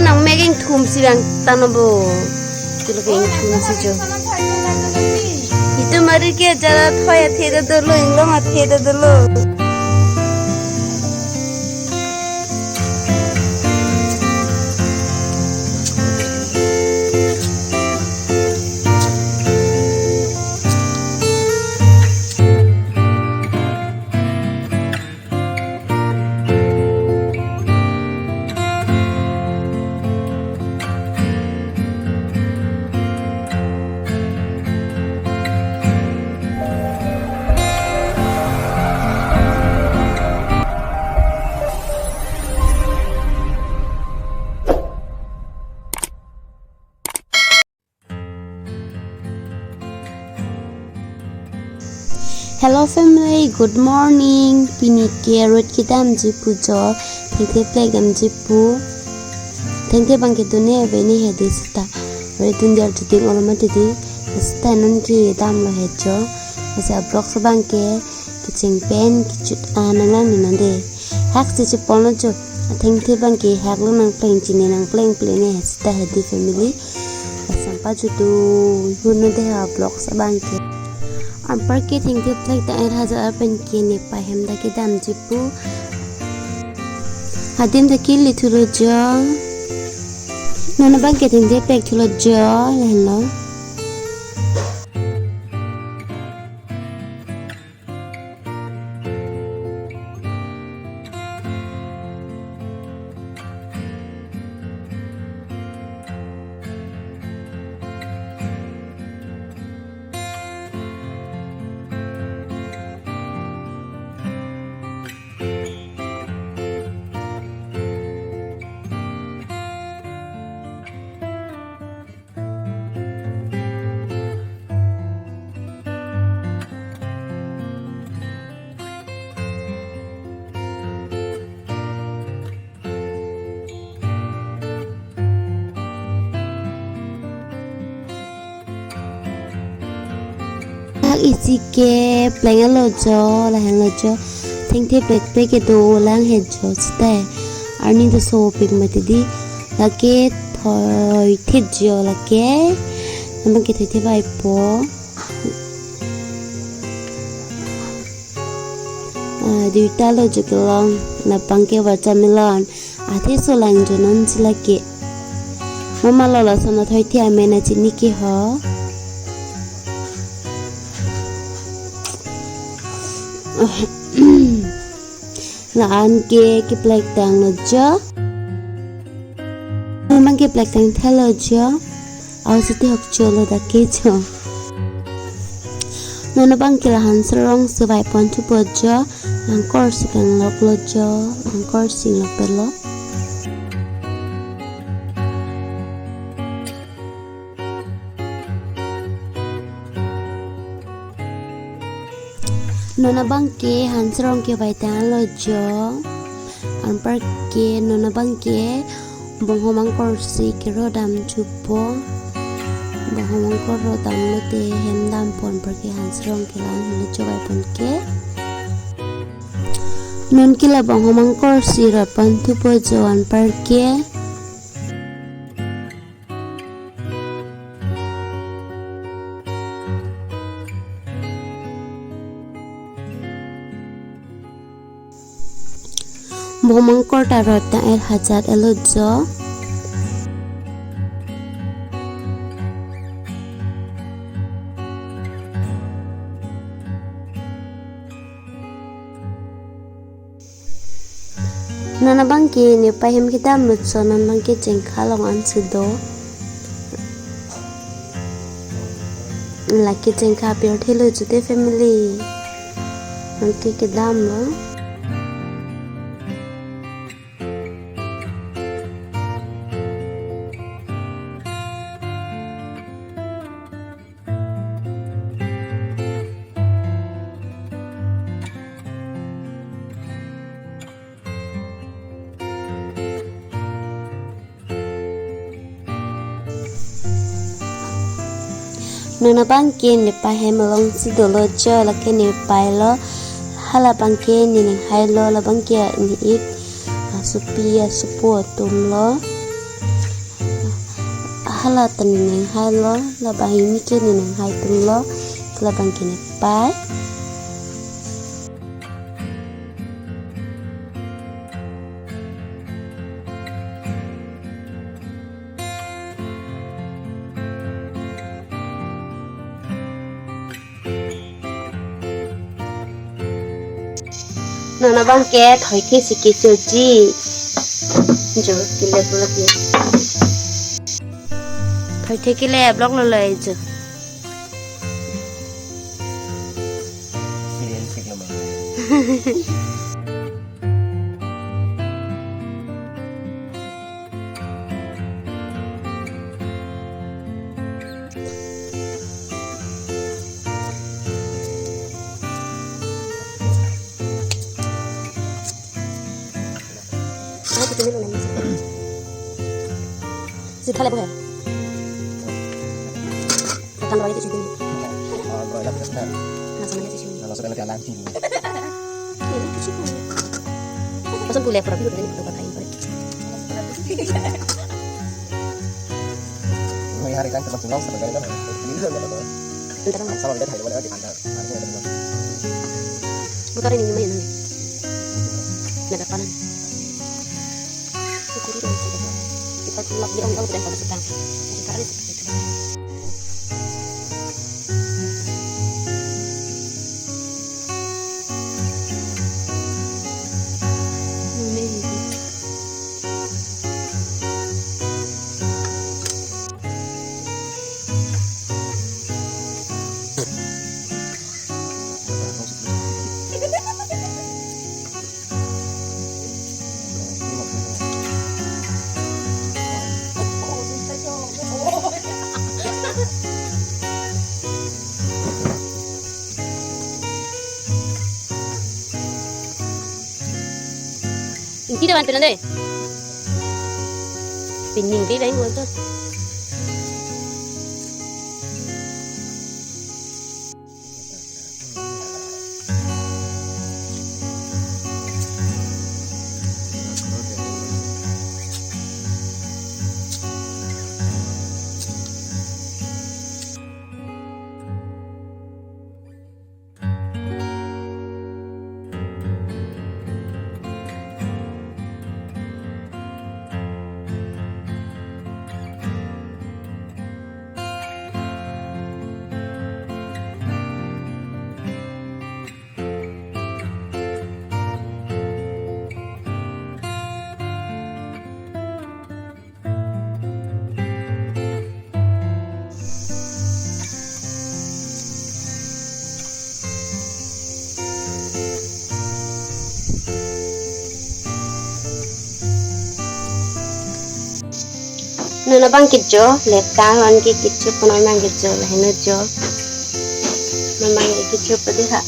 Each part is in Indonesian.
nang making thum silang tanobo tulo ke thum si jo itu mari ke jara thoya theda dolo inglo ma theda dolo Hello family, good morning. Pini carrot kita amji pujo, tengte play amji pu, tengte bangke dunia beni hedi sita, re dunia jadi orang mati di, sita non ki dam lo hejo, masa blok sebangke, kicing pen, kicut nanglang ni nande, hak cici pono jo, tengte bangke hak lo nang playing cini nang playing ni sita hedi family, sampai jutu guna deh blok sebangke. Ampar ke tinggi plek tak air hazar pen kini pahem dah ke dam jipu hadim dah kili tulo jo nana bang ke tinggi plek tulo jo lehlo isi ke pleng lo jo la hang lo jo thing the plek ke do lang he jo ste arni to so pik mati di la ke thoi the jo la ke nam ke the vai po di ta lo jo long na pang ke watermelon a the so lang jo non sila ke mama lo la so na thoi the ame na chini ki ho laan ke plek tang lo jo mang ke plek tang thalo jo aw siti hok jo lo da ke jo nona bang ke lahan serong sebai pon tu po jo angkor sikang lok lo jo angkor sing lok pelo nona bang ke hansrong ke baitan lo jo anpar ke nona bang ke bonghomang korsi ke rodam chupo bonghomang kor rodam lo te hendam pon par ke hansrong ke lan lo jo bai pon ke non ke la bonghomang korsi ro pon tu po jo anpar ke Bomang korta rota air hazard elo jo nana bangki ni pahem kita mutso nan bangki jengka long an sido laki jengka pure thelo jute family bangki kedam lo nona bangke ni pahem long si dolo jo la ke ni pailo hala bangke ni hai lo la bangke ni it supi supu tum lo khala tan neng hai lo la ba hi mi ke neng hai tum lo kala bang ke ne pai nó bang ke thoi ke si ke chu ji jo ki le bula ki thoi the ki le block lo le jo Sudah kali boleh? Akan lagi tu sini. Rồi lắp cái này. Langsung aja sini. Langsung ke jalan sini. Ini tu sini. Langsung boleh pergi dulu dari tempat lain boleh. Người hari kan termasuk langsung sebagai kan. Ini juga ada tuh. Entar mas. Sama lihat hari boleh di kantor. Hari ada tuh. Bukan ini lumayan nih. Ada panan. Itu dia kita. Kita tulak di orang udah pada sedang. Sekarang seperti itu. Tidak kan pindah deh. Pining dia lain buat tu. Nana bang kijo, lekang wan ki kijo pun orang kijo lah ini jo, memang kijo pedih ha.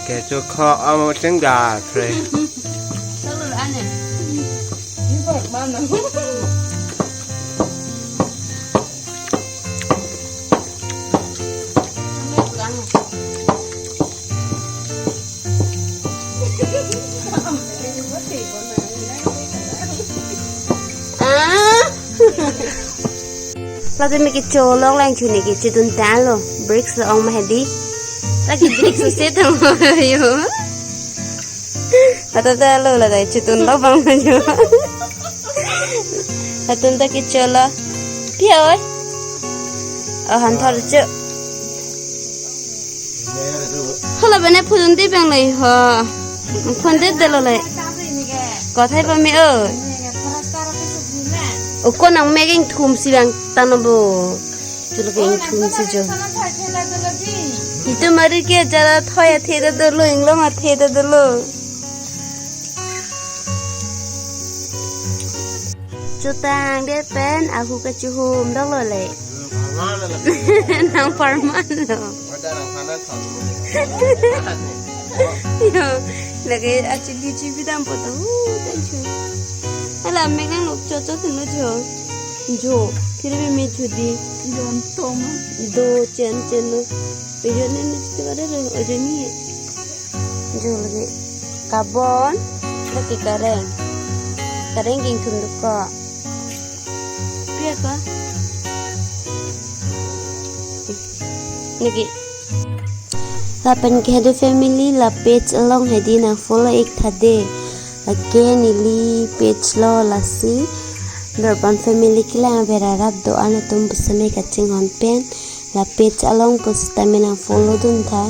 Kayak cokok sama cenggak, Frey. Selalu aneh. Ini kok mana? Lagi mikir colong lang cuni kici tuntan lo, bricks lo ang mahedi. Lagi bricks usit ang mayo. Atau lo lah dah citun lo bang mayo. Atun tak kici lo, dia oi. Oh hantar je. Kalau benar pun dia bang leh ha, pun dia dah lo leh. Kau thay pa mi oi. Oko nang meging thum si bang tanobo chulo geng thum si jo itu mari ke jara thoya theda dolo inglo ma theda dolo chutang de pen aku ke chuhum dolo le Mana lah. Nang Parman lo. Ada orang kanan kalau. Yo, lagi actually cibi dam poto. Tenchu. Ala megang lok chocho tenu jo. Jo, kira be me chudi. Don toma. Do chen chen lo. Bejo ne ne chute bare lo ojo ni. Jo lagi kabon lagi karen. Karen ging tunduk ko. Pia ka? Niki. Lapan ke hadu family la page along hedi na follow ek thade. Again ili page lo lasi. Dorban family kila vera rab do ana tum busane kaching on pen. La page along post tamina follow dun tha.